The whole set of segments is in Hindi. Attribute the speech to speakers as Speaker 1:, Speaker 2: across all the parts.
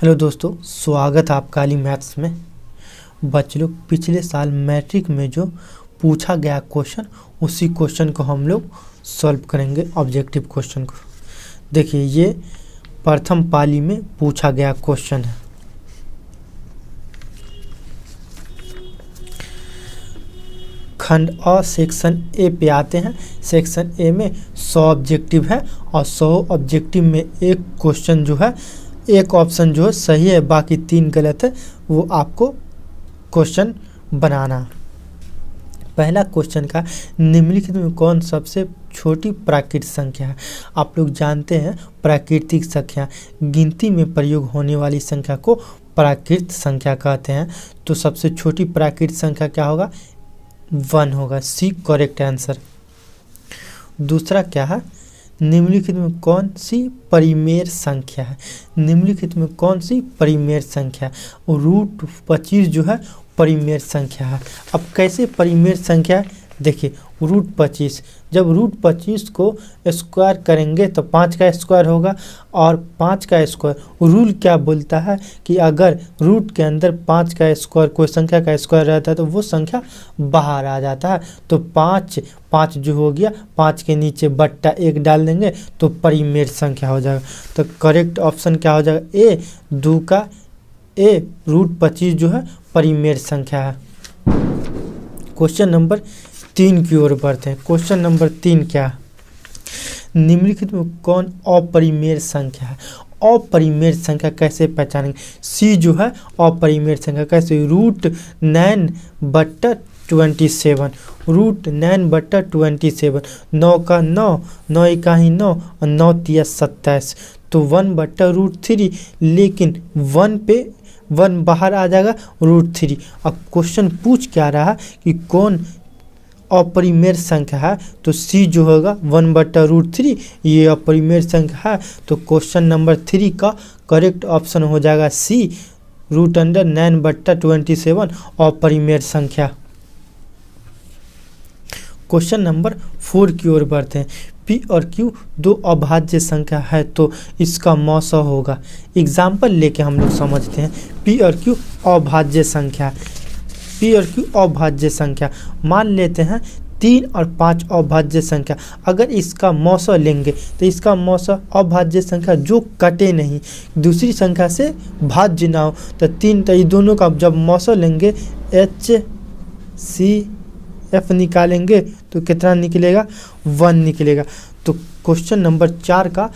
Speaker 1: हेलो दोस्तों, स्वागत है आपका अली मैथ्स में। बच्चे लोग पिछले साल मैट्रिक में जो पूछा गया क्वेश्चन उसी क्वेश्चन को हम लोग सॉल्व करेंगे। ऑब्जेक्टिव क्वेश्चन को देखिए, ये प्रथम पाली में पूछा गया क्वेश्चन है। खंड अ सेक्शन ए पे आते हैं। सेक्शन ए में 100 ऑब्जेक्टिव है और 100 ऑब्जेक्टिव में एक क्वेश्चन जो है, एक ऑप्शन जो है सही है, बाकी 3 गलत है। वो आपको क्वेश्चन बनाना। पहला क्वेश्चन का निम्नलिखित में कौन सबसे छोटी प्राकृतिक संख्या है। आप लोग जानते हैं प्राकृतिक संख्या गिनती में प्रयोग होने वाली संख्या को प्राकृतिक संख्या कहते हैं। तो सबसे छोटी प्राकृतिक संख्या क्या होगा? 1 होगा। C correct answer. दूसरा क्या है? निम्नलिखित में कौन सी परिमेय संख्या है। निम्नलिखित में कौन सी परिमेय संख्या है? रूट 25 जो है परिमेय संख्या है। अब कैसे परिमेय संख्या है? देखिए, रूट 25, जब रूट 25 को स्क्वायर करेंगे तो 5 का स्क्वायर होगा और 5 का स्क्वायर रूल क्या बोलता है कि अगर रूट के अंदर 5 का स्क्वायर कोई संख्या का स्क्वायर रहता है तो वो संख्या बाहर आ जाता है। तो 5 जो हो गया, 5 के नीचे बट्टा 1 डाल देंगे तो परिमेय संख्या हो जाएगा। तो करेक्ट ऑप्शन क्या हो जाएगा? ए, 2 का ए, रूट 25 जो है परिमेय संख्या है। क्वेश्चन नंबर 3 की ओर बढ़ते हैं। क्वेश्चन नंबर 3 क्या है? निम्नलिखित में कौन अपरिमेय संख्या है। अपरिमेय संख्या कैसे पहचानेंगे? सी जो है अपरिमेय संख्या कैसे? रूट 9/27, रूट 9/27, 9 का 9, 9 का ही 9 और 9 तिया 27, तो 1/√3। लेकिन 1 पे 1 बाहर आ जाएगा, √3। अब क्वेश्चन पूछ क्या रहा है कि कौन अपरिमेय संख्या है, तो सी जो होगा 1/√3, ये अपरिमेय संख्या है। तो क्वेश्चन नंबर 3 का करेक्ट ऑप्शन हो जाएगा सी, √9/27 अपरिमेय संख्या। क्वेश्चन नंबर 4 की ओर बढ़ते हैं। पी और क्यू 2 अभाज्य संख्या है तो इसका मौसा होगा। एग्जाम्पल लेके हम लोग समझते हैं। पी और क्यू अभाज्य संख्या, पी और क्यू अभाज्य संख्या मान लेते हैं 3 और 5 अभाज्य संख्या। अगर इसका मौसा लेंगे तो इसका मौसा अभाज्य संख्या जो कटे नहीं, दूसरी संख्या से भाज्य ना हो, तो 3, तो ये दोनों का जब मौसा लेंगे HCF निकालेंगे तो कितना निकलेगा? 1 निकलेगा। तो क्वेश्चन नंबर 4 का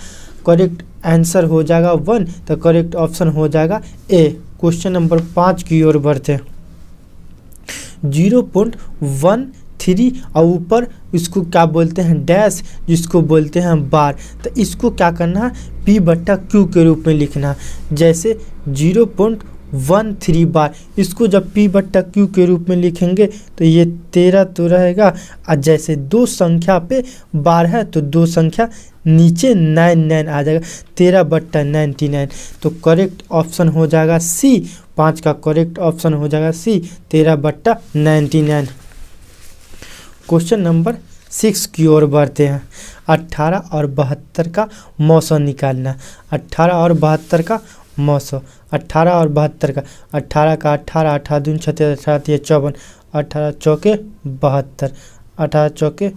Speaker 1: करेक्ट आंसर हो जाएगा 1, तो करेक्ट ऑप्शन हो जाएगा ए। क्वेश्चन नंबर 5 की ओर बढ़ते हैं। 0.13 और ऊपर इसको क्या बोलते हैं? डैश, जिसको बोलते हैं बार। तो इसको क्या करना है? P/Q के रूप में लिखना है। जैसे 0.13 बार, इसको जब P/Q के रूप में लिखेंगे तो ये 13 तो रहेगा, और जैसे 2 संख्या पे बार है तो 2 संख्या नीचे 99 आ जाएगा, 13/99। तो करेक्ट ऑप्शन हो जाएगा सी। 5 का करेक्ट ऑप्शन हो जाएगा सी, 13/99। क्वेश्चन नंबर 6 की ओर बढ़ते हैं। 18 और 72 का मौसा निकालना। 18 और 72 का मौसा, 18 और 72 का, 18 का 18, 18 दूनी 36, 18 54, 18 चौके 72, 18 चौके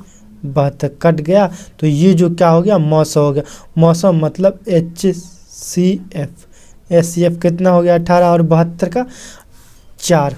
Speaker 1: 72 कट गया। तो ये जो क्या हो गया? मौसा हो गया। मौसा मतलब HCF। HCF कितना हो गया? 18 और 72 का 4।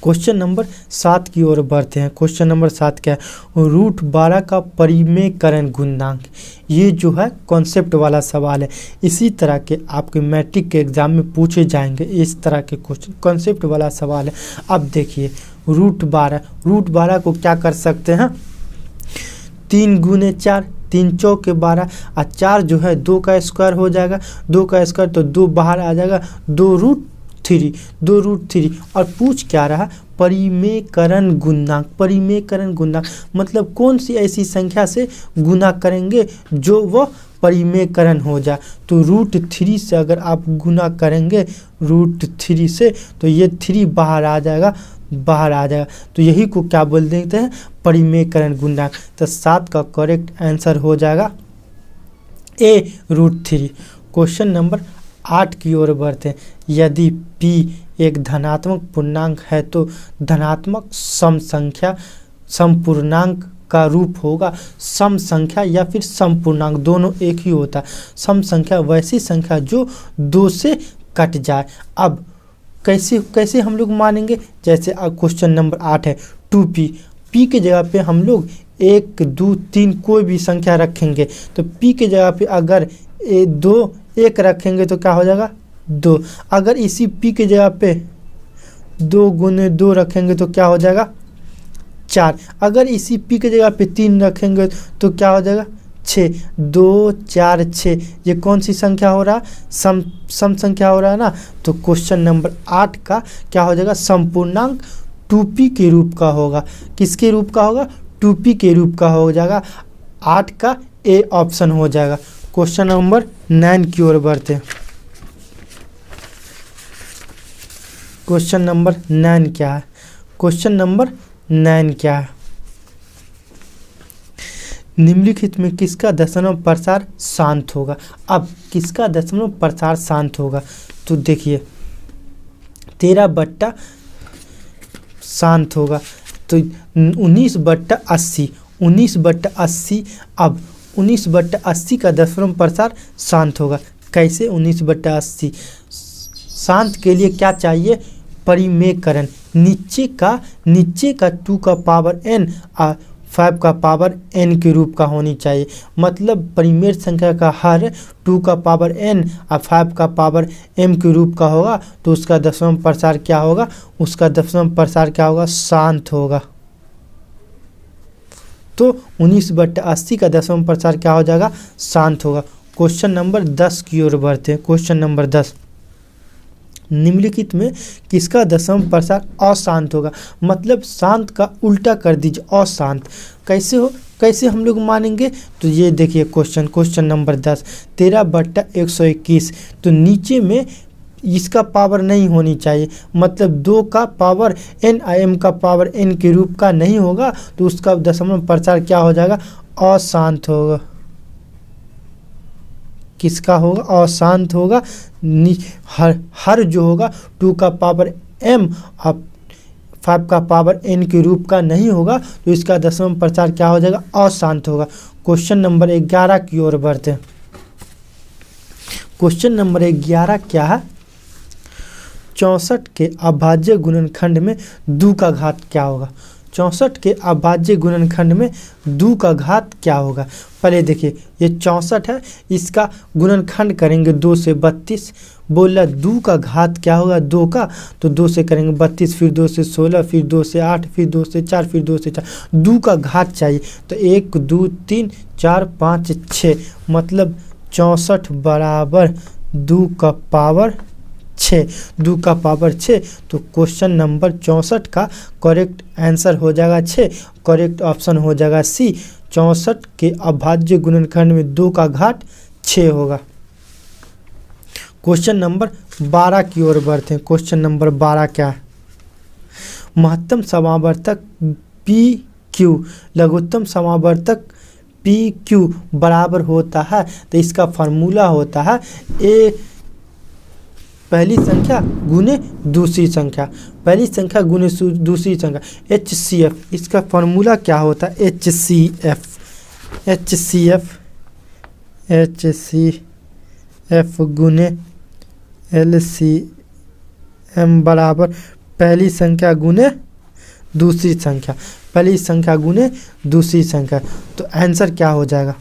Speaker 1: क्वेश्चन नंबर 7 की ओर बढ़ते हैं। क्वेश्चन नंबर 7 क्या है? √12 का परिमेयकरण गुणांक। ये जो है कॉन्सेप्ट वाला सवाल है। इसी तरह के आपके मैट्रिक के एग्जाम में पूछे जाएंगे इस तरह के क्वेश्चन, कॉन्सेप्ट वाला सवाल है। अब देखिए, √12 को क्या कर सकते हैं? 3 गुने 4, 3 चौके 12, और 4 जो है 2 का स्क्वायर हो जाएगा, 2 का स्क्वायर तो 2 बाहर आ जाएगा, 2√3। और पूछ क्या रहा? परिमेयकरण गुणांक। परिमेयकरण गुणांक मतलब कौन सी ऐसी संख्या से गुना करेंगे जो वह परिमेयकरण हो जाए। तो √3 से अगर आप गुना करेंगे √3 से, तो ये 3 बाहर आ जाएगा, तो यही को क्या बोल देते हैं? परिमेयकरण गुणांक। तो 7 का करेक्ट आंसर हो जाएगा ए, √3। क्वेश्चन नंबर 8 की ओर बढ़ते हैं। यदि p एक धनात्मक पूर्णांक है तो धनात्मक सम संख्या समपूर्णांक का रूप होगा। सम संख्या या फिर समपूर्णांक दोनों एक ही होता है। सम संख्या वैसी संख्या जो 2 से कट जाए। अब कैसे हम लोग मानेंगे, जैसे क्वेश्चन नंबर 8 है 2p, p के जगह पे हम लोग 1 2 3 कोई भी संख्या रखेंगे तो p के जगह पे अगर 2 1 रखेंगे तो क्या हो जाएगा 2। अगर इसी p के जगह पे 2 गुने 2 रखेंगे तो क्या हो जाएगा 4। अगर इसी p के जगह पे 3 रखेंगे तो क्या हो जाएगा 6। 2 4 6 ये कौन सी संख्या हो रहा है, सम संख्या हो रहा है ना। तो क्वेश्चन नंबर 8 का क्या हो जाएगा, समपूर्णांक 2p के रूप का होगा। किसके रूप का होगा, 2p के रूप का हो जाएगा। 8 का ए ऑप्शन हो जाएगा। क्वेश्चन नंबर 9 की ओर बढ़ते हैं। क्वेश्चन नंबर 9 क्या है, क्वेश्चन नंबर 9 क्या है, निम्नलिखित में किसका दशमलव प्रसार शांत होगा। अब किसका दशमलव प्रसार शांत होगा, तो देखिए 13 शांत होगा तो 19/80, 19/80। अब 19/80 का दशमलव प्रसार शांत होगा। कैसे 19/80 शांत के लिए क्या चाहिए, परिमेयकरण। नीचे का 2 का पावर n 5 का पावर n के रूप का होनी चाहिए। मतलब परिमेय संख्या का हर 2 का पावर n और 5 का पावर m के रूप का होगा तो उसका दशमलव प्रसार क्या होगा, उसका दशमलव प्रसार क्या होगा, शांत होगा। तो 19/80 का दशमलव प्रसार क्या हो जाएगा, शांत होगा। क्वेश्चन नंबर 10 की ओर बढ़ते हैं। क्वेश्चन नंबर 10, निम्नलिखित में किसका दशमलव प्रसार अशांत होगा। मतलब शांत का उल्टा कर दीजिए, अशांत। कैसे हम लोग मानेंगे, तो ये देखिए क्वेश्चन नंबर 10, 13/121। तो नीचे में इसका पावर नहीं होनी चाहिए, मतलब 2 का पावर n m का पावर n के रूप का नहीं होगा तो उसका दशमलव प्रसार क्या हो जाएगा, अशांत होगा। किसका होगा, अशांत होगा। हर जो होगा 2 का पावर m और 5 का पावर n के रूप का नहीं होगा तो इसका दशमलव प्रसार क्या हो जाएगा, अशांत होगा। क्वेश्चन नंबर 11 की ओर बढ़ते हैं। क्वेश्चन नंबर 11 क्या है, 64 के अभाज्य गुणनखंड में 2 का घात क्या होगा। 64 के अभाज्य गुणनखंड में 2 का घात क्या होगा। पहले देखिए ये 64 है, इसका गुणनखंड करेंगे 2 से 32। बोला 2 का घात क्या होगा, 2 का, तो 2 से करेंगे 32, फिर 2 से 16, फिर 2 से 8, फिर 2 से 4, फिर 2 से 4। 2 का घात चाहिए तो 1 2 3 4 5 6, मतलब 64 बराबर 2 का पावर 6, 2 का पावर 6। तो क्वेश्चन नंबर 64 का करेक्ट आंसर हो जाएगा 6, करेक्ट ऑप्शन हो जाएगा सी। 64 के अभाज्य गुणनखंड में 2 का घात 6 होगा। क्वेश्चन नंबर 12 की ओर बढ़ते हैं। क्वेश्चन नंबर 12 क्या है, महत्तम समावर्तक पी क्यू लघुत्तम समावर्तक पी क्यू बराबर होता है तो इसका फार्मूला होता है ए पहली संख्या गुने दूसरी संख्या, पहली संख्या गुने दूसरी संख्या, HCF। इसका फार्मूला क्या होता है, HCF गुने LCM बराबर पहली संख्या गुने दूसरी संख्या, पहली संख्या गुने दूसरी संख्या। तो आंसर क्या हो जाएगा,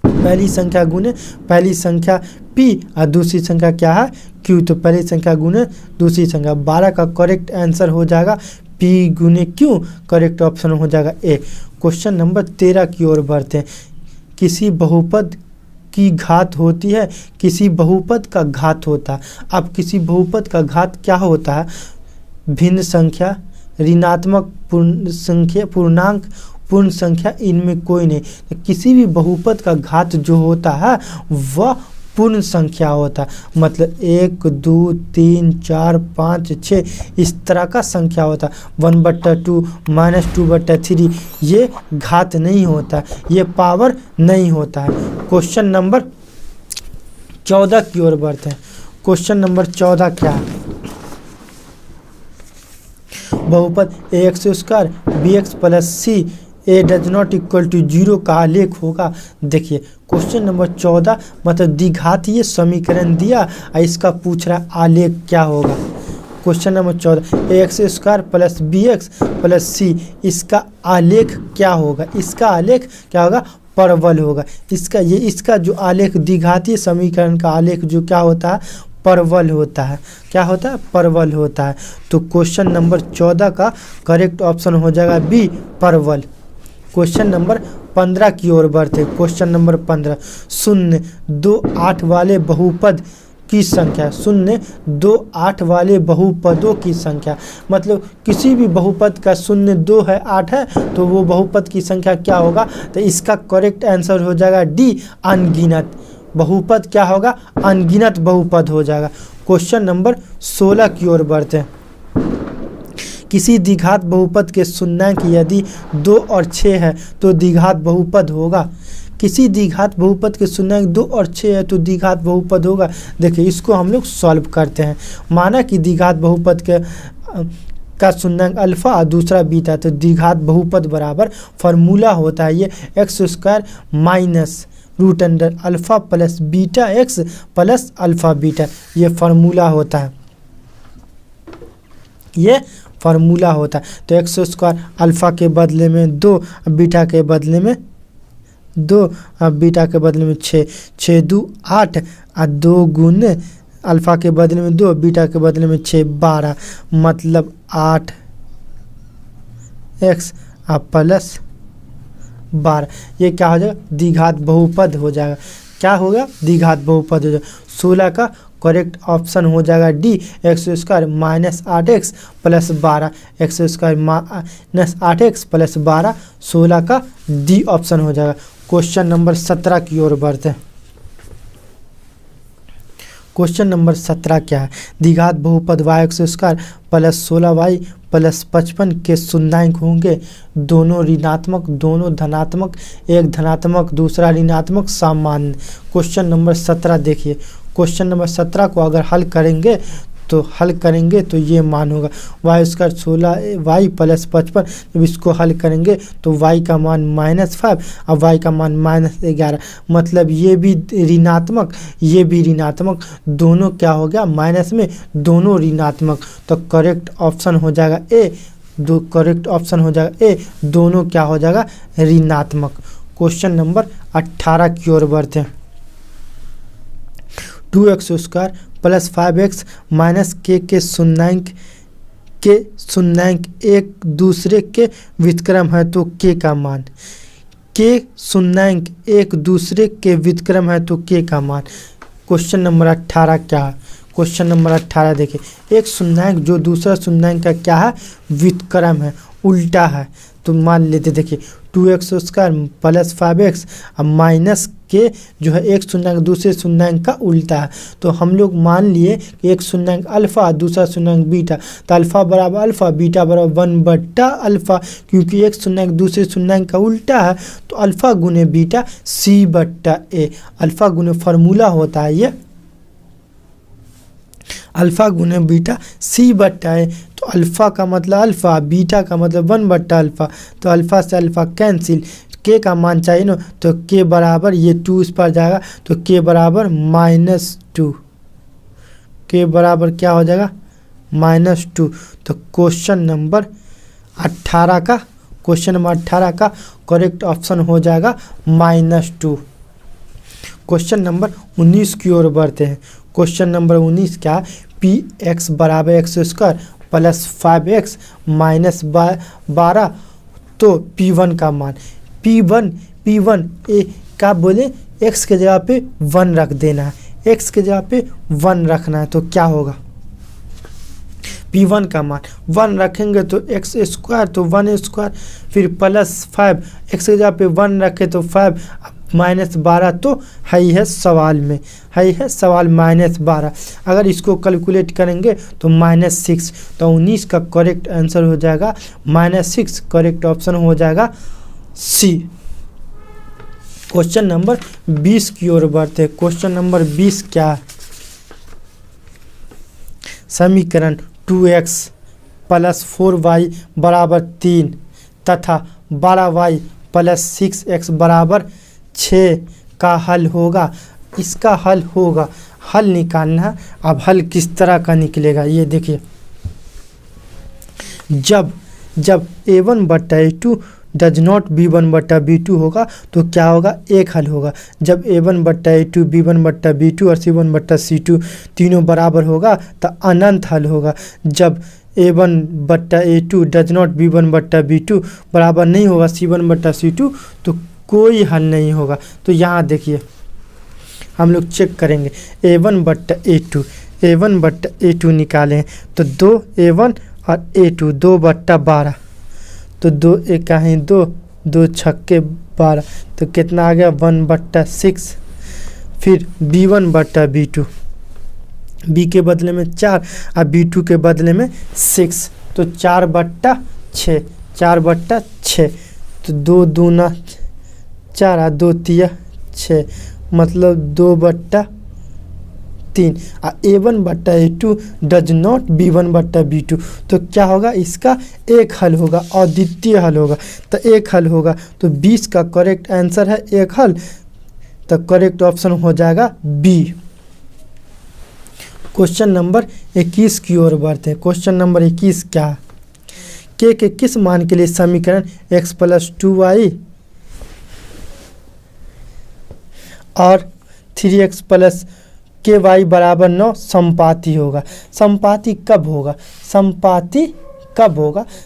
Speaker 1: पहली संख्या गुने पहली संख्या p और दूसरी संख्या क्या है q। तो पहली संख्या गुने दूसरी संख्या। 12 का करेक्ट आंसर हो जाएगा p गुने q, करेक्ट ऑप्शन हो जाएगा ए। क्वेश्चन नंबर 13 की ओर बढ़ते हैं। किसी बहुपद की घात होती है, किसी बहुपद का घात होता है। अब किसी बहुपद का घात क्या होता है, भिन्न संख्या, ऋणात्मक पूर्ण संख्या, पूर्णांक, पूर्ण संख्या, इनमें कोई नहीं। तो किसी भी बहुपद का घात जो होता है वह पूर्ण संख्या होता है। मतलब 1 2 3 4 5 6 इस तरह का संख्या होता है। 1/2 -2/3 ये घात नहीं होता, ये पावर नहीं होता है। क्वेश्चन नंबर 14 की ओर बढ़ते हैं। क्वेश्चन नंबर 14 क्या है? बहुपद ax² bx plus c a does not equal to 0 का आलेख होगा। देखिए क्वेश्चन नंबर 14 मतलब द्विघातीय समीकरण दिया और इसका पूछ रहा है आलेख क्या होगा। Question number 14 ax² plus bx plus C, इसका आलेख क्या होगा? इसका आलेख क्या होगा? परवल होगा। इसका जो आलेख द्विघातीय समीकरण का आलेख जो क्या होता है? परवल होता है। क्या होता है? परवल होता है। तो क्वेश्चन नंबर 14 का करेक्ट ऑप्शन हो जाएगा बी, परवल। क्वेश्चन नंबर 15 की ओर बढ़ते। क्वेश्चन नंबर 15 0, 2, 8 वाले बहुपद की संख्या। 0, 2, 8 वाले बहुपदों की संख्या, मतलब किसी भी बहुपद का 0, 2 है, 8 है, तो वो बहुपद की संख्या क्या होगा? तो इसका करेक्ट आंसर हो जाएगा डी, अनगिनत। बहुपद क्या होगा? अनगिनत बहुपद हो जाएगा। क्वेश्चन नंबर 16 की ओर बढ़ते हैं। किसी द्विघात बहुपद के शून्यांक यदि 2 और 6 है तो द्विघात बहुपद होगा। किसी द्विघात बहुपद के शून्यांक 2 और 6 है तो द्विघात बहुपद होगा। देखिए इसको हम लोग सॉल्व करते हैं। माना कि द्विघात बहुपद का शून्यांक अल्फा और दूसरा बीटा, तो द्विघात बहुपद बराबर फॉर्मूला होता है ये x² minus √ alpha plus beta x plus alpha beta, ये फार्मूला होता है। ये फार्मूला होता है। तो x² अल्फा के बदले में 2, बीटा के बदले में 2, बीटा के बदले में 6, 6 2 8 और 2 गुने अल्फा के बदले में 2, बीटा के बदले में 6, 12, मतलब 8x प्लस 12। ये क्या हो जाएगा? द्विघात बहुपद हो जाएगा। क्या होगा? द्विघात बहुपद हो जाएगा। 16 का करेक्ट ऑप्शन हो जाएगा D, x² minus 8x plus 12, x² minus 8x plus 12, 16 का डी ऑप्शन हो जाएगा। क्वेश्चन नंबर 17 की ओर बढ़ते हैं। क्वेश्चन नंबर 17 क्या है? द्विघात बहुपद y² प्लस 16y प्लस 55 के शून्यांक होंगे, दोनों ऋणात्मक, दोनों धनात्मक, एक धनात्मक दूसरा ऋणात्मक, सामान्य। क्वेश्चन नंबर 17 देखिए। क्वेश्चन नंबर 17 को अगर हल करेंगे तो ये मान होगा y² 16y प्लस 55। जब इसको हल करेंगे तो y का मान -5 और y का मान -11, मतलब ये भी ऋणात्मक ये भी ऋणात्मक, दोनों क्या हो गया? माइनस में, दोनों ऋणात्मक। तो करेक्ट ऑप्शन हो जाएगा ए, करेक्ट ऑप्शन हो जाएगा ए, दोनों क्या हो जाएगा? ऋणात्मक। क्वेश्चन नंबर 18 की ओर बढ़ते हैं। 2x² plus 5x minus k के शून्यांक एक दूसरे के व्युत्क्रम है तो k का मान। k शून्यांक एक दूसरे के व्युत्क्रम है तो k का मान। क्वेश्चन नंबर 18 क्या है? क्वेश्चन नंबर 18 देखिए। एक शून्यांक जो दूसरा शून्यांक का क्या है? व्युत्क्रम है, उल्टा है। तो मान लेते, देखिए 2x² प्लस 5x माइनस के जो है एक शून्यांक दूसरे शून्यांक का उल्टा है। तो हम लोग मान लिए कि एक शून्यांक अल्फा दूसरा शून्यांक बीटा, तो अल्फा बराबर अल्फा, बीटा बराबर 1/अल्फा, क्योंकि एक शून्यांक दूसरे शून्यांक का उल्टा है तो अल्फा गुने बीटा c/a। अल्फा गुने फार्मूला होता है ये, अल्फा गुने बीटा c/a। तो अल्फा का मतलब अल्फा, बीटा का मतलब 1/अल्फा, तो अल्फा से अल्फा कैंसिल, के का मान चाहिए ना, तो के बराबर ये 2 इस पर जाएगा तो के बराबर -2, के बराबर क्या हो जाएगा? -2। तो क्वेश्चन नंबर 18 का करेक्ट ऑप्शन हो जाएगा -2। क्वेश्चन नंबर 19 की ओर बढ़ते हैं। क्वेश्चन नंबर 19 क्या? px बराबर x² प्लस 5x माइनस 12, तो p1 का मान। p1 ए का बोले x के जगह पे 1 रख देना है, x के जगह पे 1 रखना है, तो क्या होगा? p1 का मान 1 रखेंगे तो x², तो 1² फिर प्लस 5, x के जगह पे 1 रखे तो 5 -12, तो है ही है सवाल में, है ही है सवाल -12। अगर इसको कैलकुलेट करेंगे तो -6, तो 19 का करेक्ट आंसर हो जाएगा -6। करेक्ट ऑप्शन हो जाएगा सी। क्वेश्चन नंबर 20 की ओर बढ़ते हैं। क्वेश्चन नंबर 20 क्या है? समीकरण 2x प्लस 4y बराबर 3 तथा 12y प्लस 6x बराबर 6 का हल होगा। इसका हल होगा, हल निकालना है। अब हल किस तरह का निकलेगा ये देखिए। जब a1 बट्टा a2 डज नॉट b1 बट्टा b2 होगा तो क्या होगा? एक हल होगा। जब a1 बट्टा a2 b1 बट्टा b2 और c1 बट्टा c2 तीनों बराबर होगा तो अनंत हल होगा। जब a1 बट्टा a2 डज नॉट b1 बट्टा b2 बराबर नहीं होगा c1 बट्टा c2 तो कोई हल नहीं होगा। तो यहाँ देखिए हम लोग चेक करेंगे a1 बट्टा a2 निकालें तो 2a1 और a2 2 बट्टा 12 तो 2 एका ही 2 छक्के 12 तो कितना आ गया? 1 बट्टा 6। फिर b1 बट्टा b2, b के बदले में 4 और b2 के बदले में 6 तो 4 बट्टा 6 तो 2 दूना 4 और 2 तिया 6 मतलब 2 बट्टा 3। और a1 बट्टा a2 डज नॉट b1 बट्टा b2 तो क्या होगा? इसका एक हल होगा, अद्वितीय हल होगा। तो एक हल होगा तो 20 का करेक्ट आंसर है एक हल, तो करेक्ट ऑप्शन हो जाएगा बी। क्वेश्चन नंबर 21 की ओर बढ़ते हैं। क्वेश्चन नंबर 21 क्या है? के किस मान के लिए समीकरण x प्लस 2y और 3x प्लस के वाई बराबर 9 संपाती होगा? संपाती कब होगा?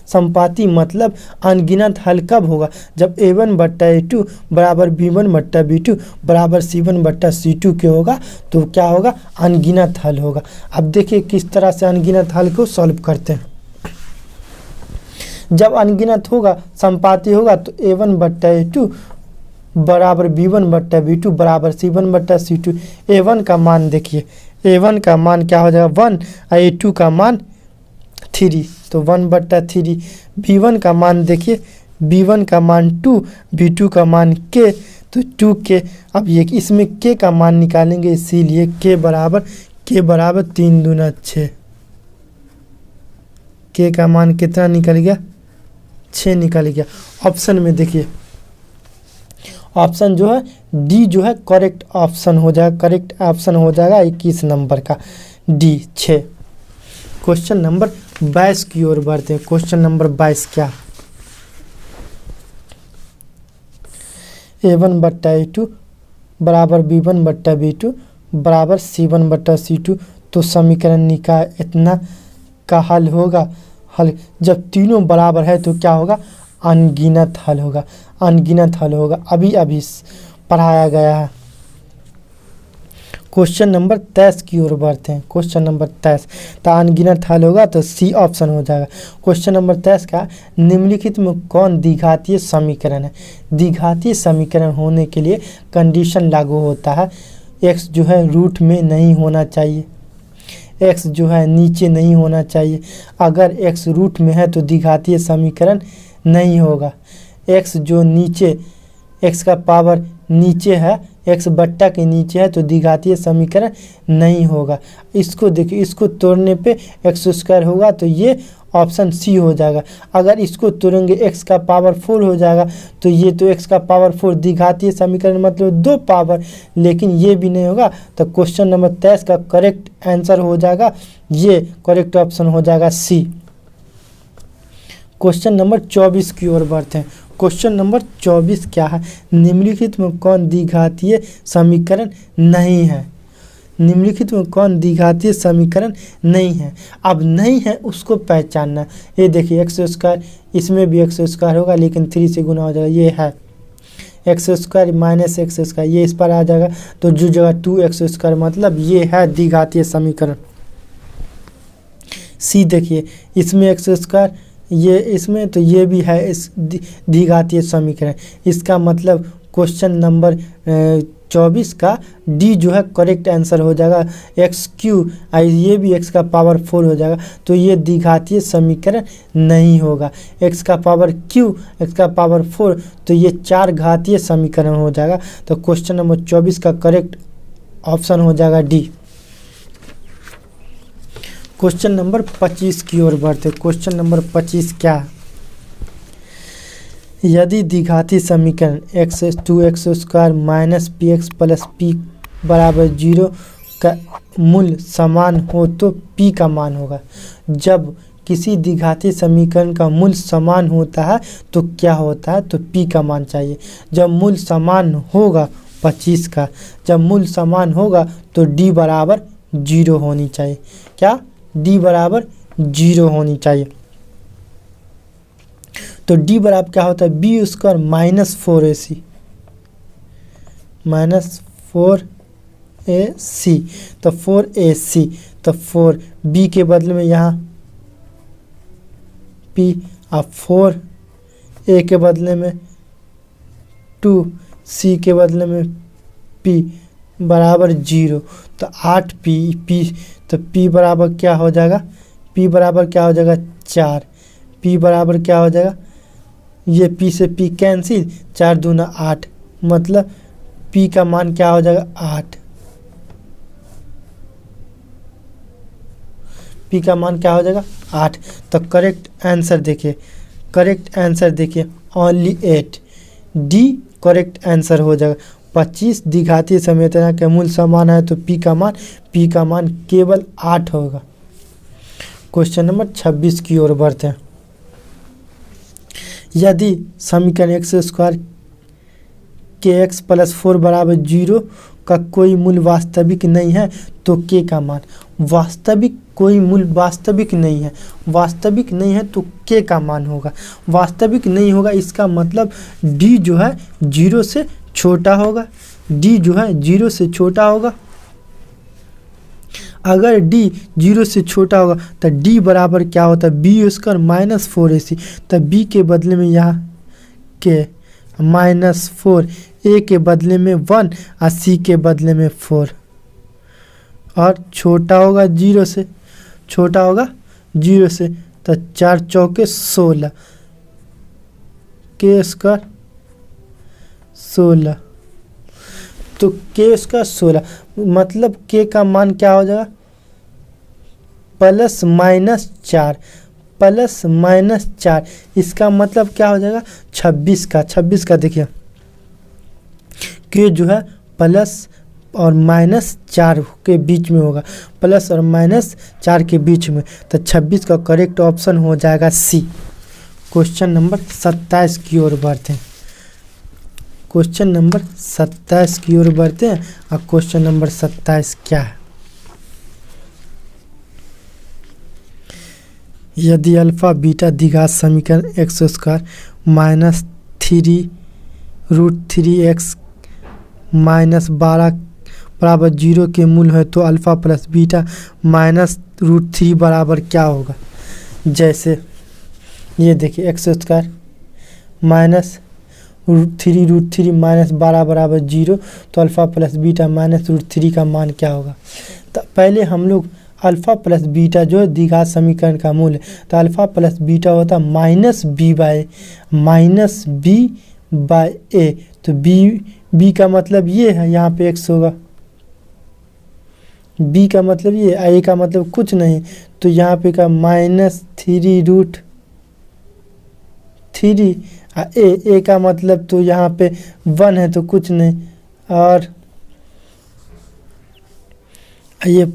Speaker 1: संपाती मतलब अनगिनत हल कब होगा? जब a1 बट्टा a2 बराबर b1 बट्टा b2 बराबर c1 बट्टा c2 के होगा तो क्या होगा? अनगिनत हल होगा। अब देखिए किस तरह से अनगिनत हल को सॉल्व करते हैं। जब अनगिनत होगा, संपाती होगा तो a1 बट्टा a2 बराबर b1 बट्टा b2 बराबर c1 बट्टा c2। a1 का मान देखिए, a1 का मान क्या हो जाएगा? 1 और a2 का मान 3 तो 1 बट्टा 3। b1 का मान देखिए, b1 का मान 2, b2 का मान k तो 2k। अब ये इसमें k का मान निकालेंगे, इसीलिए k बराबर 3 दूना 6। k का मान कितना निकल गया? 6 निकल गया। ऑप्शन में देखिए, ऑप्शन जो है डी जो है करेक्ट ऑप्शन हो जाएगा। करेक्ट ऑप्शन हो जाएगा 21 नंबर का डी 6। क्वेश्चन नंबर 22 की ओर बढ़ते हैं। क्वेश्चन नंबर 22 क्या? a1 बट्टा a2 बराबर b1 बट्टा b2 बराबर c1 बट्टा c2 तो समीकरण निकाय इतना का हल होगा। हल जब तीनों बराबर है तो क्या होगा? अनगिनत हल होगा। अभी पढ़ाया गया है। क्वेश्चन नंबर 23 की ओर बढ़ते हैं। क्वेश्चन नंबर 23 तो अनगिनत हल होगा तो सी ऑप्शन हो जाएगा। क्वेश्चन नंबर 23 का निम्नलिखित में कौन द्विघातीय समीकरण है? द्विघातीय समीकरण होने के लिए कंडीशन लागू होता है। x जो है रूट में नहीं होना चाहिए, x जो है नीचे नहीं होना चाहिए। अगर x रूट में है तो द्विघातीय समीकरण नहीं होगा। x जो नीचे, x का पावर नीचे है, x बट्टा के नीचे है तो द्विघातीय समीकरण नहीं होगा। इसको देखिए, इसको तोड़ने पे x स्क्वायर होगा तो ये ऑप्शन सी हो जाएगा। अगर इसको तोड़ेंगे x का पावर 4 हो जाएगा तो ये तो x का पावर 4 द्विघातीय समीकरण मतलब 2 पावर, लेकिन ये भी नहीं होगा। तो क्वेश्चन नंबर 23 का करेक्ट आंसर हो जाएगा ये, करेक्ट ऑप्शन हो जाएगा सी। क्वेश्चन नंबर 24 की ओर बढ़ते हैं। क्वेश्चन नंबर 24 क्या है? निम्नलिखित में कौन द्विघातीय समीकरण नहीं है? निम्नलिखित में कौन द्विघातीय समीकरण नहीं है? अब नहीं है उसको पहचानना। ये देखिए एक्स स्क्वायर, इसमें भी एक्स स्क्वायर होगा लेकिन 3 से गुना हो जाएगा, ये है x square minus x square, ये इस पर आ जाएगा तो जो जगह 2x स्क्वायर मतलब ये है द्विघातीय समीकरण। सी देखिए, इसमें एक्स स्क्वायर, ये इसमें तो ये भी है इस द्विघातीय समीकरण। इसका मतलब क्वेश्चन नंबर 24 का डी जो है करेक्ट आंसर हो जाएगा। एक्स क्यू, ये भी एक्स का पावर 4 हो जाएगा, तो ये द्विघातीय समीकरण नहीं होगा। एक्स का पावर क्यू, एक्स का पावर 4, तो ये 4 घातीय समीकरण हो जाएगा। तो क्वेश्चन नंबर 24 का करेक्ट ऑप्शन हो जाएगा डी। क्वेश्चन नंबर 25 की ओर बढ़ते। क्वेश्चन नंबर 25 क्या है? यदि द्विघाती समीकरण x 2x square minus P x plus P बराबर 0 का मूल्य समान हो तो p का मान होगा। जब किसी द्विघाती समीकरण का मूल्य समान होता है तो क्या होता है? तो p का मान चाहिए। जब मूल्य समान होगा 25 का, जब मूल्य समान होगा तो d बराबर 0 होनी चाहिए। क्या? d बराबर 0 होनी चाहिए। तो d बराबर क्या होता है? B square minus 4ac, minus 4ac, तो 4ac, तो 4b के बदले में यहाँ p, अब 4a के बदले में 2c के बदले में p बराबर 0, तो 8p, तो p बराबर क्या हो जाएगा? p बराबर क्या हो जाएगा? 4। p बराबर क्या हो जाएगा? ये p से p कैंसिल, 4 दूना 8, मतलब p का मान क्या हो जाएगा? 8। p का मान क्या हो जाएगा? 8। तो करेक्ट आंसर देखिए, करेक्ट आंसर देखिए ओनली 8, डी करेक्ट आंसर हो जाएगा। 25 द्विघातीय समीकरण के मूल समान है तो p का मान केवल 8 होगा। क्वेश्चन नंबर 26 की ओर बढ़ते हैं। यदि समीकरण एक्स स्क्वायर के एक्स प्लस 4 बराबर 0 का कोई मूल्य वास्तविक नहीं है तो के का मान, वास्तविक कोई मूल्य वास्तविक नहीं है, वास्तविक नहीं है तो के का मान होगा। वास्तविक नहीं होगा इसका मतलब डी जो है 0 से छोटा होगा, डी जो है 0 से छोटा होगा। अगर d 0 से छोटा होगा तो d बराबर क्या होता है? बी स्क्वायर माइनस 4ac, तो b के बदले में यहाँ के माइनस 4, a के बदले में 1 और c के बदले में 4, और छोटा होगा 0 से, छोटा होगा 0 से, तो 4 चौके 16, के स्क्वायर 16, तो के स्क्वायर 16, मतलब के का मान क्या हो जाएगा? प्लस माइनस 4, प्लस माइनस 4, इसका मतलब क्या हो जाएगा? 26 का देखिए के जो है प्लस और माइनस 4 के बीच में होगा, प्लस और माइनस 4 के बीच में, तो 26 का करेक्ट ऑप्शन हो जाएगा सी। क्वेश्चन नंबर 27 की ओर बढ़ते हैं। क्वेश्चन नंबर 27 की ओर बढ़ते हैं। और क्वेश्चन नंबर 27 क्या है? यदि अल्फा बीटा द्विघात समीकरण x square minus 3√3x minus 12 बराबर 0 के मूल है तो अल्फा प्लस बीटा माइनस √3 बराबर क्या होगा? जैसे ये देखिए एक्स स्क्वायर माइनस √3 माइनस 12 बराबर 0, तो अल्फ़ा प्लस बीटा माइनस √3 का मान क्या होगा? तो पहले हम लोग अल्फ़ा प्लस बीटा जो है द्विघात समीकरण का मूल है, तो अल्फ़ा प्लस बीटा होता है माइनस बी बाय ए, तो बी का मतलब ये है, यहाँ पे एक्स होगा, बी का मतलब ये, ए का मतलब कुछ नहीं, तो यहाँ पे का माइनस 3√3, ए का मतलब तो यहाँ पे 1 है तो कुछ नहीं, और ये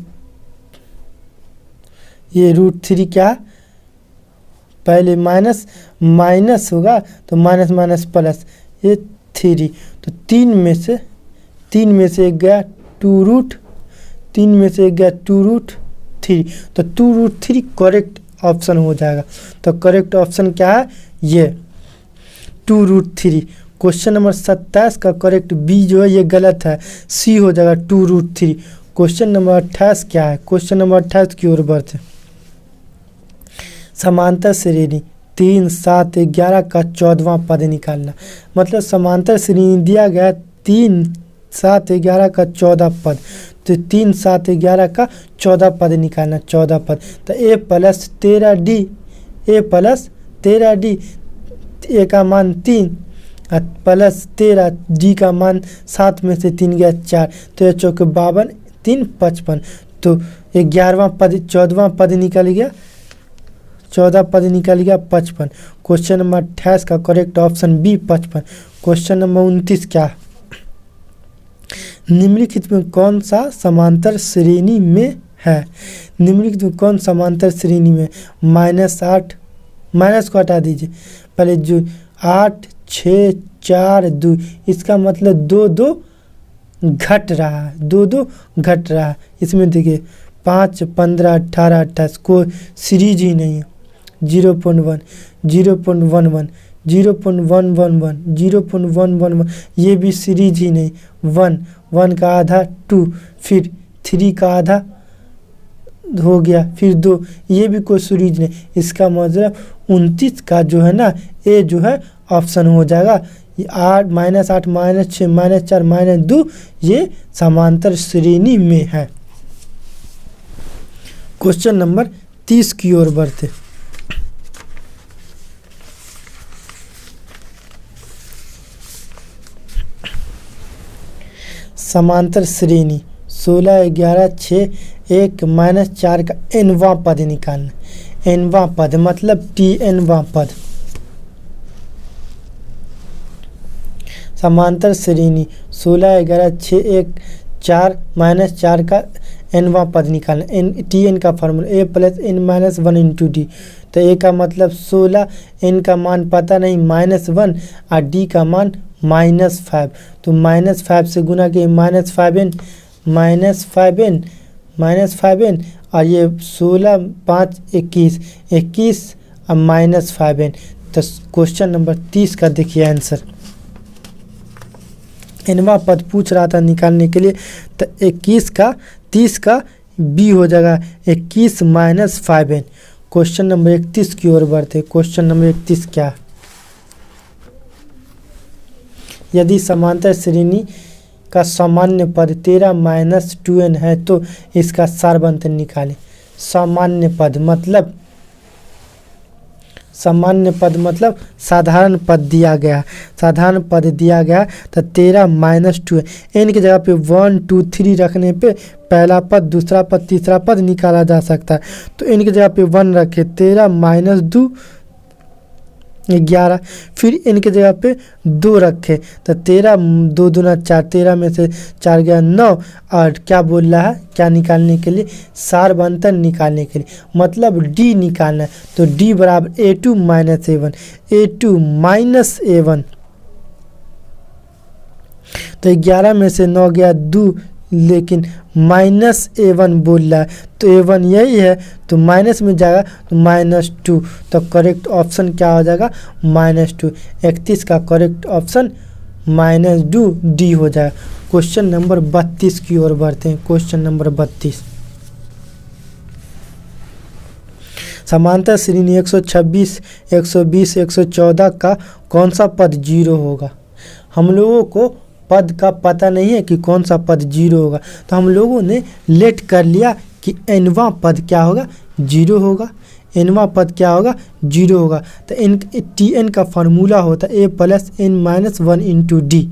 Speaker 1: √3 क्या, पहले माइनस होगा तो माइनस प्लस, ये 3, तो 3 में से एक गया 2√3, तो 2√3 करेक्ट ऑप्शन हो जाएगा। तो करेक्ट ऑप्शन क्या है? ये 2√3। क्वेश्चन नंबर 27 का करेक्ट बी जो है ये गलत है, सी हो जाएगा 2√3। क्वेश्चन नंबर 28 क्या है? क्वेश्चन नंबर 28 की ओर बढ़ते। समांतर श्रेणी 3, 7, 11 का 14वां पद निकालना। मतलब समांतर श्रेणी दिया गया 3, 7, 11 का 14 पद, तो 3, 7, 11 का 14 पद निकालना, 14 पद। तो a plus 13d, a plus 13d, a का मान 3 प्लस 13, d का मान 7 में से 3 गया 4, तो ये चौके 52, 3, 55। तो 11वां पद 14वां पद निकल गया, 14 पद निकल गया 55। क्वेश्चन नंबर 28 का correct option B 55। Question number 29 क्या है? निम्नलिखित में कौन सा समांतर श्रेणी में है? निम्नलिखित में कौन समांतर श्रेणी में? -8, माइनस को हटा दीजिए, पहले जो 8, 6, 4, 2, इसका मतलब 2, 2 घट रहा है, 2, 2 घट रहा है। इसमें देखिए 5, 15, 18, 28 कोई सीरीज ही नहीं है। 0.1, 0.11, 0.111, 0.111, ये भी सीरीज ही नहीं। 1, 1 का आधा 2, फिर 3 का आधा हो गया, फिर 2, ये भी कोई सीरीज नहीं। इसका मतलब 29 का जो है ना, ए जो है ऑप्शन हो जाएगा। 8, -8, -6, -4, -2 ये समांतर श्रेणी में है। क्वेश्चन नंबर 30 की ओर बढ़ते। समांतर श्रेणी 16, 11, 6, 1, -4 का nवां पद निकालना। nवां पद मतलब tnवां पद। समांतर श्रेणी 16, 11, 6, 1, 4, -4 का nवां पद निकालना। tn का formula a plus n minus 1 into D. तो a का मतलब 16, n का मान पता नहीं -1 और d का मान -5। तो -5 से गुना के -5n, -5n और ये 16, 5, 21, 21 और -5n। तो क्वेश्चन नंबर 30 का देखिए आंसर। nवां पद पूछ रहा था निकालने के लिए, तो 21 का 30 का b हो जाएगा 21 - 5n। क्वेश्चन नंबर 31 की ओर बढ़ते। क्वेश्चन नंबर 31 क्या है? यदि समांतर श्रेणी का सामान्य पद 13 - 2n है तो इसका सारबंधन निकालें। सामान्य पद मतलब साधारण पद दिया गया, साधारण पद दिया गया तो 13 - 2 n की जगह पे 1, 2, 3 रखने पे पहला पद, दूसरा पद, तीसरा पद निकाला जा सकता है। तो n की जगह पे 1 रखे, 13 - 2 11, फिर n की जगह पे 2 रखे तो 13, 2 दूना 4, 13 में से 4 गया 9। और क्या बोल रहा है, क्या निकालने के लिए? सारबंधन निकालने के लिए, मतलब d निकालना है। तो d बराबर a2 - a1, a2 - a1। तो 11 में से 9 गया 2, लेकिन -a1 बोल रहा है, तो a1 यही है तो माइनस में जाएगा तो -2। तो करेक्ट ऑप्शन क्या हो जाएगा? -2। 31 का करेक्ट ऑप्शन -2 डी हो जाएगा। क्वेश्चन नंबर 32 की ओर बढ़ते हैं। क्वेश्चन नंबर 32, समांतर श्रेणी 126, 120, 114 का कौन सा पद 0 होगा? हम लोगों को पद का पता नहीं है कि कौन सा पद 0 होगा, तो हम लोगों ने लेट कर लिया कि nवां पद क्या होगा? 0 होगा। nवां पद क्या होगा? 0 होगा। तो tn का फार्मूला होता है a plus n minus 1 into D.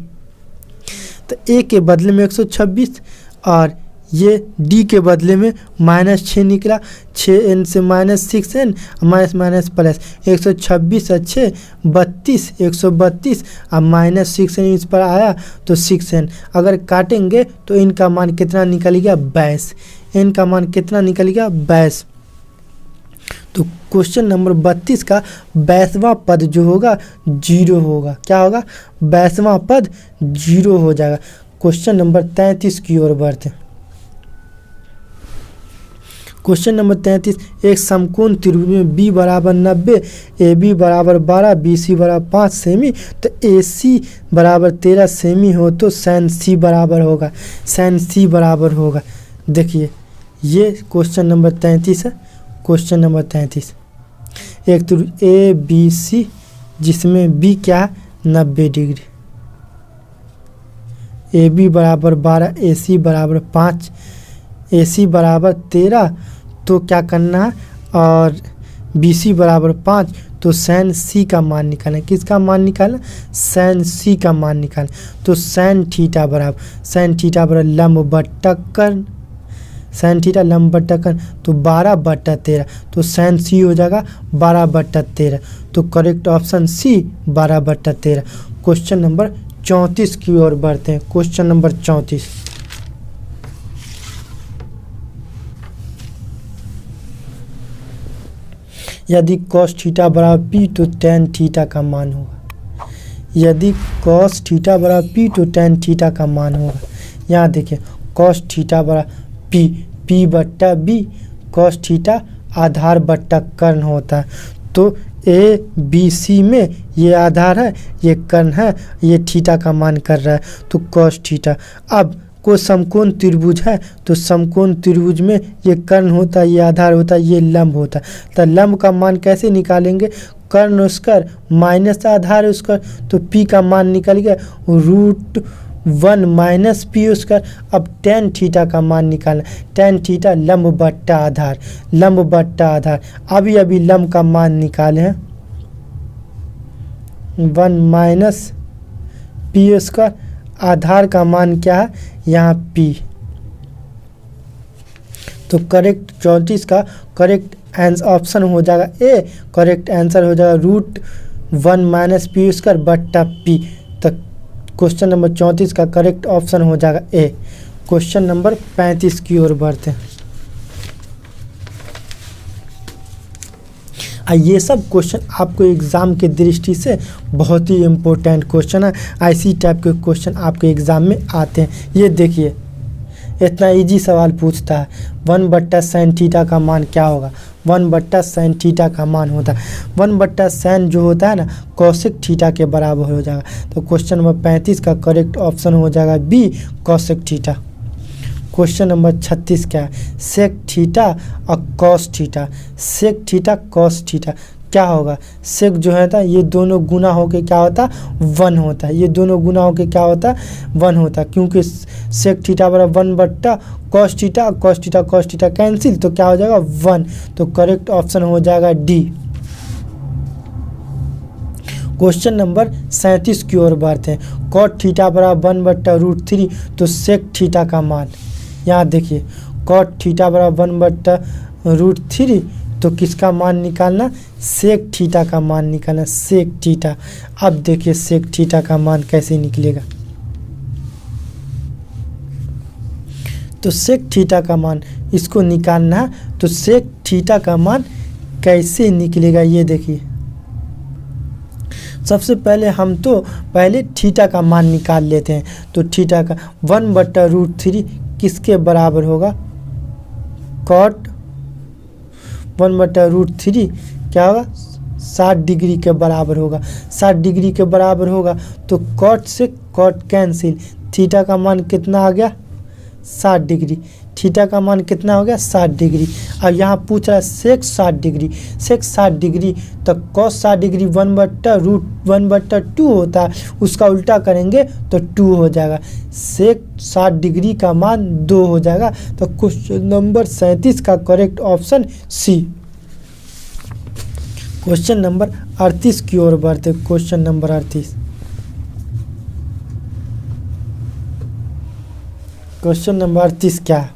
Speaker 1: तो a के बदले में 126 और ये d के बदले में -6 निकला, 6n से -6n माइनस प्लस 126 और 6 32, 132 और -6n इस पर आया तो 6n। अगर काटेंगे तो इनका मान कितना निकल गया? 22। n का मान कितना निकल गया? 22। तो क्वेश्चन नंबर 32 का 22वां पद जो होगा 0 होगा। क्या होगा? 22वां पद 0 हो जाएगा। क्वेश्चन नंबर 33 की ओर बढ़ते। क्वेश्चन नंबर 33, एक समकोण त्रिभुज में b बराबर 90, AB बराबर 12, BC बराबर 5 सेमी, तो AC बराबर 13 सेमी हो तो sin C बराबर होगा, sin C बराबर होगा। देखिए ये क्वेश्चन नंबर 33 है। क्वेश्चन नंबर 33, एक त्रिभुज ए बी सी जिसमें बी क्या है 90 डिग्री, ए बी बराबर 12, ए सी बराबर 5, ए सी बराबर 13, तो क्या करना है, और बी सी बराबर 5, तो सैन सी का मान निकालना। किसका मान निकालना, सैन सी का मान निकालना। तो सैन थीटा बराबर लंब बट्टा कर्ण, सैन थीटा लंब बट्टा कर्ण, तो 12/13, तो सैन सी हो जाएगा 12/13, तो correct option C 12/13। Question number 34 की ओर बढ़ते हैं। क्वेश्चन नंबर 34, यदि cos थीटा बराबर p तो tan थीटा का मान होगा। यदि cos थीटा बराबर p तो tan थीटा का मान होगा। यहाँ देखिए cos थीटा बराबर p बट्टा b, cos थीटा आधार बट्टा कर्ण होता है। तो ए बी सी में ये आधार है, ये कर्ण है, ये थीटा का मान कर रहा है, तो cos थीटा। अब कोई समकोण त्रिभुज है तो समकोण त्रिभुज में ये कर्ण होता है, ये आधार होता है, ये लंब होता है। तो लंब का मान कैसे निकालेंगे, कर्ण स्क्वायर माइनस आधार स्क्वायर, तो p का मान निकल गया √1 माइनस पी स्क्वायर। अब tan थीटा का मान निकालना, tan थीटा लंब बट्टा आधार, लंब बट्टा आधार। अभी लंब का मान निकाले हैं 1 माइनस पी स्क्वायर, आधार का मान क्या है यहाँ p। तो करेक्ट 34 का करेक्ट ऑप्शन हो जाएगा ए, करेक्ट आंसर हो जाएगा √1 माइनस पी स्क्वायर बट्टा p। तो क्वेश्चन नंबर 34 का करेक्ट ऑप्शन हो जाएगा ए। क्वेश्चन नंबर 35 की ओर बढ़ते हैं। ये सब क्वेश्चन आपको एग्ज़ाम के दृष्टि से बहुत ही इम्पोर्टेंट क्वेश्चन है। ऐसी टाइप के क्वेश्चन आपके एग्ज़ाम में आते हैं। ये देखिए इतना इजी सवाल पूछता है, 1/sin थीटा का मान क्या होगा, 1/sin थीटा का मान होता है 1/sin जो होता है ना कौशिक थीटा के बराबर हो जाएगा। तो क्वेश्चन नंबर 35 का करेक्ट ऑप्शन हो जाएगा B, cosec theta. Question number 36 क्या है, सेक थीटा और cos theta. Sec theta cos theta क्या होगा, सेक जो है था ये दोनों गुना होके क्या होता है 1 होता है, ये दोनों गुना होके क्या होता है 1 होता है, क्योंकि सेक थीटा बराबर 1/cos theta, cos theta cancel, तो क्या हो जाएगा 1। तो करेक्ट ऑप्शन हो जाएगा डी। क्वेश्चन नंबर 37 की ओर बढ़ते हैं। cot थीटा बराबर 1/√3, तो सेक थीटा का मान, यहाँ देखिए cot थीटा बराबर 1/√3, तो किसका मान निकालना, सेक थीटा का मान निकालना, सेक थीटा। अब देखिए सेक थीटा का मान कैसे निकलेगा। तो सेक थीटा का मान इसको निकालना है, तो सेक थीटा का मान कैसे निकलेगा ये देखिए। सबसे पहले हम तो पहले थीटा का मान निकाल लेते हैं। तो थीटा का 1/√3 किसके बराबर होगा, cot 1/√3 क्या होगा 60 डिग्री के बराबर होगा, 60 डिग्री के बराबर होगा। तो cot से cot कैंसिल, थीटा का मान कितना आ गया 60 डिग्री, थीटा का मान कितना हो गया 60 डिग्री। अब यहाँ पूछ रहा है सेक 60 डिग्री, सेक 60 डिग्री, तो cos 60 डिग्री 1/√1/2 होता है, उसका उल्टा करेंगे तो 2 हो जाएगा, सेक 60 डिग्री का मान 2 हो जाएगा। तो क्वेश्चन नंबर 37 का correct option C. Question number 38 की ओर बढ़ते। क्वेश्चन नंबर 38, क्वेश्चन नंबर 38 क्या है,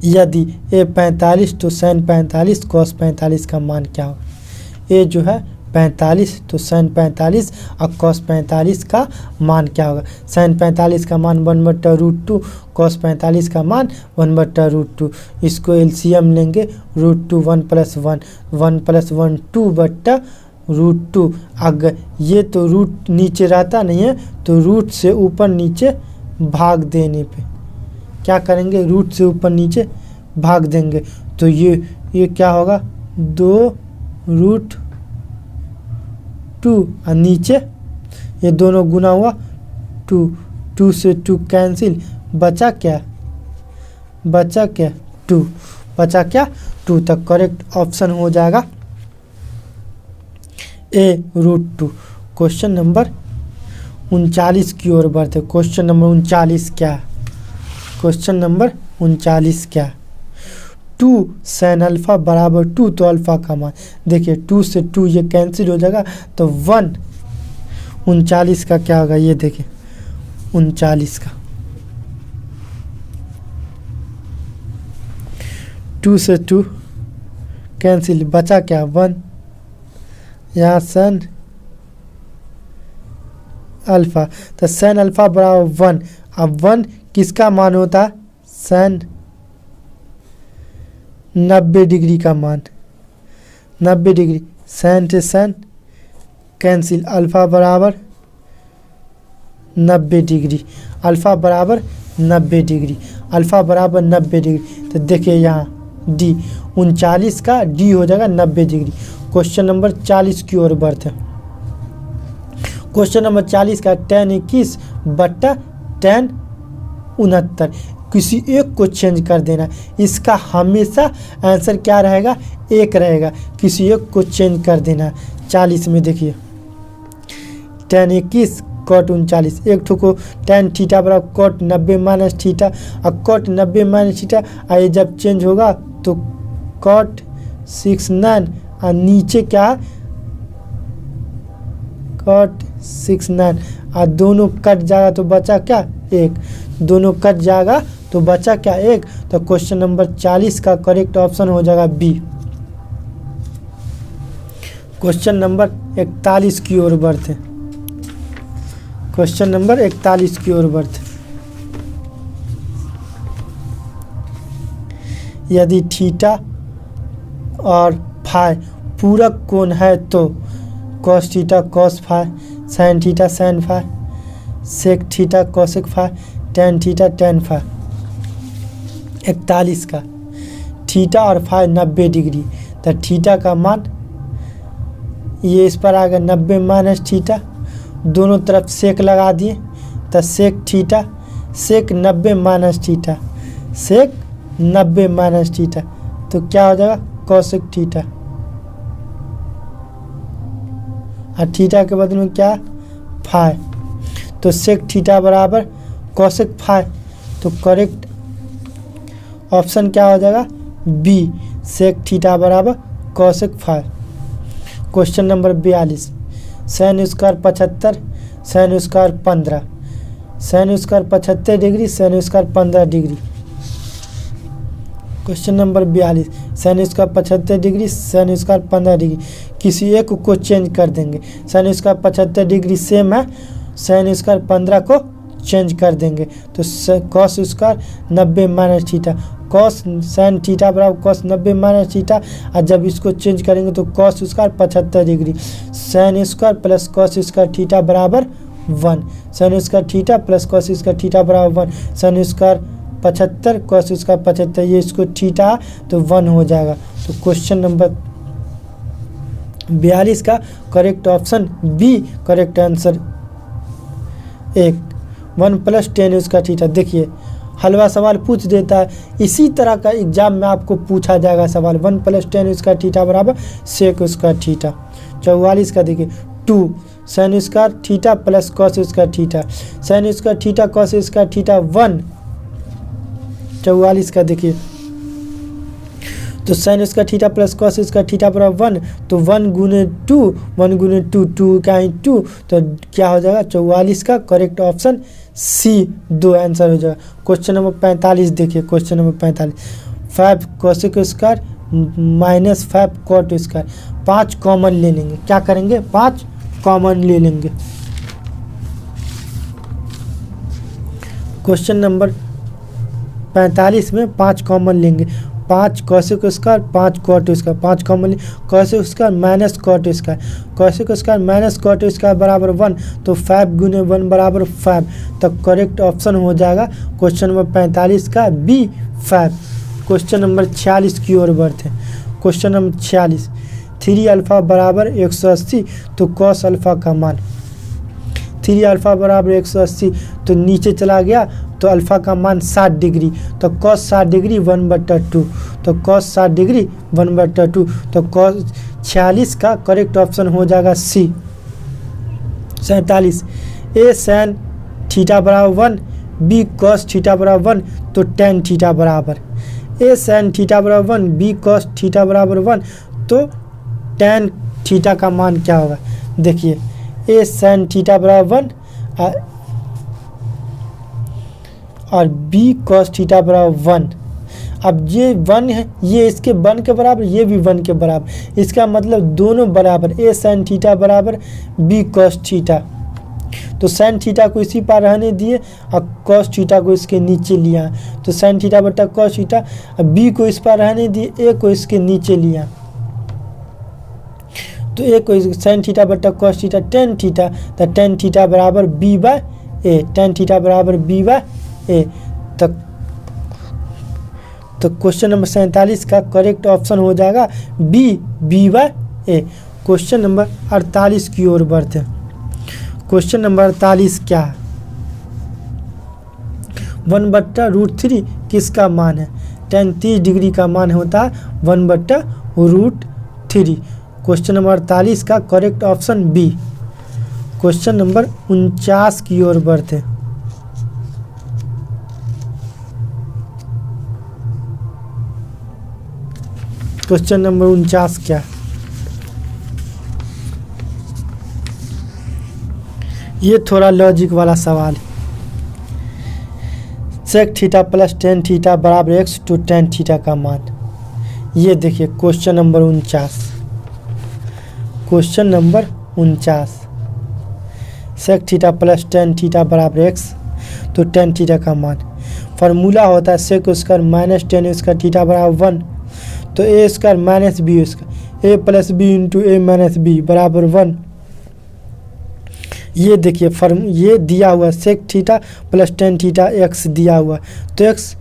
Speaker 1: यदि ए 45 तो sin 45 cos 45 का मान क्या हो। ए जो है 45 तो sin 45 और cos 45 का मान क्या होगा। sin 45 का मान 1/√2, cos 45 का मान 1/√2। इसको एलसीएम लेंगे √2 1 + 1 1 + 1 2/√2। अगर ये तो रूट नीचे रहता नहीं है, तो रूट से ऊपर नीचे भाग देने पे क्या करेंगे, रूट से ऊपर नीचे भाग देंगे, तो ये क्या होगा 2√2 और नीचे ये दोनों गुना हुआ 2, 2 से 2 कैंसिल, बचा क्या 2, बचा क्या 2 तक करेक्ट ऑप्शन हो जाएगा A√2। क्वेश्चन नंबर 39 की ओर बढ़ते। क्वेश्चन नंबर 39 क्या है? क्वेश्चन नंबर 39 क्या है? 2 sin अल्फा बराबर 2, तो अल्फा का मान देखिए 2 से 2 ये कैंसिल हो जाएगा, तो 1 39 का क्या होगा ये देखिए 39 का 2 से 2 कैंसिल, बचा क्या 1, यहाँ sin अल्फा, तो sin अल्फा बराबर 1। अब 1 किसका मान होता है? sin 90 डिग्री का मान, 90 डिग्री, sin से sin कैंसिल, अल्फा बराबर 90 डिग्री, अल्फा बराबर 90 डिग्री, अल्फा बराबर 90 डिग्री। तो देखिए यहाँ डी 39 का डी हो जाएगा 90 डिग्री। क्वेश्चन नंबर 40 की ओर बढ़ते हैं। क्वेश्चन नंबर 40 का tan 21 बट्टा tan 69, किसी एक को चेंज कर देना। इसका हमेशा आंसर क्या रहेगा? 1 रहेगा, किसी एक को चेंज कर देना। 40 में देखिए tan 21 cot 39, एक ठो को tan थीटा बराबर cot 90 माइनस थीटा, और cot 90 माइनस थीटा ये जब चेंज होगा तो cot 69, और नीचे क्या है cot 69, और दोनों कट जाएगा तो बचा क्या 1, दोनों कट जाएगा तो बचा क्या 1। तो क्वेश्चन नंबर 40 का करेक्ट ऑप्शन हो जाएगा बी। क्वेश्चन नंबर 41 की ओर बढ़ते। क्वेश्चन नंबर 41 की ओर बढ़ते। यदि थीटा और फाई पूरक कोण है तो cos theta cos phi, sin theta sin phi, sec theta cosec phi, tan theta tan phi. 41 का थीटा और फाई 90 डिग्री, तो थीटा का मान ये इस पर आ गया 90 माइनस थीटा, दोनों तरफ सेक लगा दिए, तो सेक थीटा, सेक 90 माइनस थीटा, सेक 90 माइनस थीटा, तो क्या हो जाएगा cosec थीटा, और थीटा के बदले में क्या फाई, तो सेक थीटा बराबर cosec फाई, तो करेक्ट ऑप्शन क्या हो जाएगा बी, सेक थीटा बराबर cosec phi. Question number 42, sin square 75, sin square 15, sin square 75 degree, sin square 15 degree. Question number 42, sin square 75 degree, sin square 15 degree, किसी एक को चेंज कर देंगे। sin स्क्वायर 75 डिग्री सेम है, sin स्क्वायर 15 को चेंज कर देंगे, तो cos square 90 minus theta, cos sin theta बराबर cos 90 माइनस थीटा, और जब इसको चेंज करेंगे तो cos square 75 degree, sin square plus cos square theta बराबर 1, sin square theta plus cos square theta बराबर 1, sin स्क्वायर 75 cos स्क्वायर 75, ये इसको थीटा तो 1 हो जाएगा। तो क्वेश्चन नंबर 42 का correct option B, correct answer 1 plus tan उसका थीटा। देखिए हलवा सवाल पूछ देता है, इसी तरह का एग्जाम में आपको पूछा जाएगा सवाल। 1 प्लस tan उसका थीटा बराबर सेक उसका थीटा। 44 का देखिए 2 sin square theta plus cos उसका theta, sin square theta cos उसका थीटा 1। 44 का देखिए तो sin उसका थीटा प्लस cos उसका थीटा बराबर 1, तो 1 गुने 2, 1 गुने 2, 2 का 2, तो क्या हो जाएगा 44 का करेक्ट ऑप्शन सी 2 आंसर हो जाएगा। क्वेश्चन नंबर 45 देखिए, question number 45, 5 cosec square minus 5 cot square, 5 common ले लेंगे। क्या करेंगे 5 कॉमन ले लेंगे। क्वेश्चन नंबर 45 में 5 कॉमन लेंगे, 5 cosec square 5 cot square, 5 common cosec square minus cot square, cosec square minus cot square बराबर 1, तो 5 गुने 1 बराबर 5, तब करेक्ट ऑप्शन हो जाएगा क्वेश्चन नंबर 45 का बी 5। क्वेश्चन नंबर 46 की ओर बढ़ते हैं। क्वेश्चन नंबर 46, 3 अल्फा बराबर 180, तो cos अल्फा का मान, 3 अल्फा बराबर 180, तो नीचे चला गया तो अल्फ़ा का मान 60 डिग्री, तो cos 60 डिग्री 1/2, तो cos 60 डिग्री 1/2, तो cos 46 का करेक्ट ऑप्शन हो जाएगा सी। 47 ए sin थीटा बराबर 1 बी cos थीटा बराबर 1 तो tan थीटा बराबर ए sin थीटा बराबर 1 बी cos थीटा बराबर 1 तो tan थीटा का मान क्या होगा। देखिए ए sin थीटा बराबर 1 और बी cos थीटा बराबर 1। अब ये 1 है, ये इसके 1 के बराबर, ये भी 1 के बराबर, इसका मतलब दोनों बराबर। ए sin थीटा बराबर बी cos थीटा, तो sin थीटा को इसी पर रहने दिए और cos थीटा को इसके नीचे लिया, तो sin थीटा बटा cos थीटा। अब b को इस पर रहने दिए, a को इसके नीचे लिया, तो a को sin थीटा बटा cos थीटा tan थीटा, तो tan थीटा बराबर b/a, tan थीटा बराबर b/a। तो क्वेश्चन नंबर 47 का करेक्ट ऑप्शन हो जाएगा b/a। क्वेश्चन नंबर 48 की ओर बढ़ते हैं। क्वेश्चन नंबर 48 क्या है। 1/√3 किसका मान है। tan 30 डिग्री का मान होता है 1/√3। क्वेश्चन नंबर 48 का correct option B. Question number 49 की ओर बढ़ते हैं। क्वेश्चन नंबर 49 क्या है। ये थोड़ा लॉजिक वाला सवाल है। sec theta plus tan theta बराबर x टू tan थीटा का मान। ये देखिए question number 49। Question number 49 sec theta plus tan theta बराबर x तो tan थीटा का मान। फार्मूला होता है sec square minus tan square theta बराबर 1, तो a square minus b square, a plus b into a minus b बराबर 1। ये देखिए ये दिया हुआ sec theta plus tan theta x दिया हुआ, तो x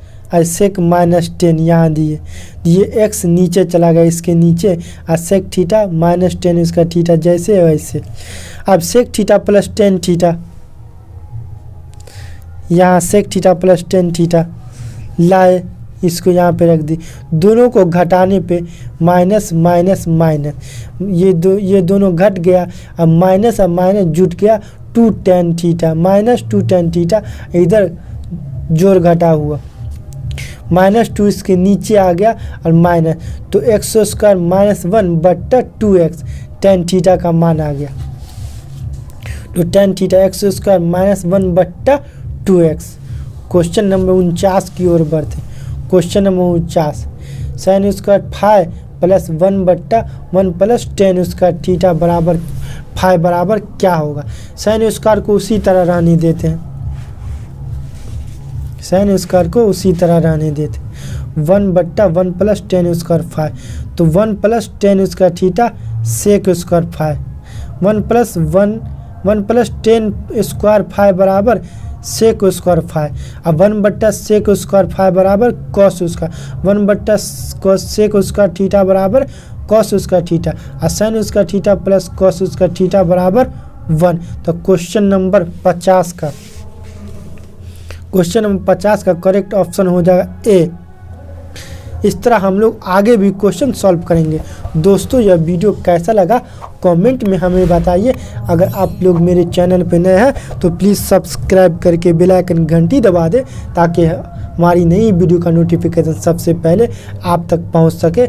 Speaker 1: sec माइनस tan यहाँ दिए, ये x नीचे चला गया इसके नीचे, और sec थीटा माइनस tan इसका थीटा जैसे है वैसे। अब sec theta plus tan theta, यहाँ sec theta plus tan theta लाए, इसको यहाँ पे रख दी, दोनों को घटाने पे माइनस माइनस माइनस, ये दोनों घट गया, अब माइनस और माइनस जुट गया 2 tan theta, minus 2 tan theta, इधर जोड़ घटा हुआ, -2 इसके नीचे आ गया और माइनस, तो x square minus 1/2x tan theta का मान आ गया, तो tan theta x square minus 1/2x। Question number 49 की ओर बढ़ते। Question number 49 sin square phi plus 1/1 plus tan square theta बराबर फाइ बराबर क्या होगा। sin स्क्वायर को उसी तरह रहने देते हैं, sin स्क्वायर को उसी तरह रहने देते हैं, 1/1 प्लस tan स्क्वायर फाइ, तो 1 plus tan square theta sec square phi, 1 plus tan square phi बराबर sec स्क्वायर फाइ, अब 1/sec स्क्वायर फाइ बराबर cos square, 1/sec square theta बराबर cos स्क्वायर थीटा, और sin square theta plus cos square theta बराबर 1। तो क्वेश्चन नंबर 50 का करेक्ट ऑप्शन हो जाएगा ए। इस तरह हम लोग आगे भी क्वेश्चन सॉल्व करेंगे। दोस्तों यह वीडियो कैसा लगा कमेंट में हमें बताइए। अगर आप लोग मेरे चैनल पर नए हैं तो प्लीज़ सब्सक्राइब करके बेल आइकन घंटी दबा दें, ताकि हमारी नई वीडियो का नोटिफिकेशन सबसे पहले आप तक पहुंच सके।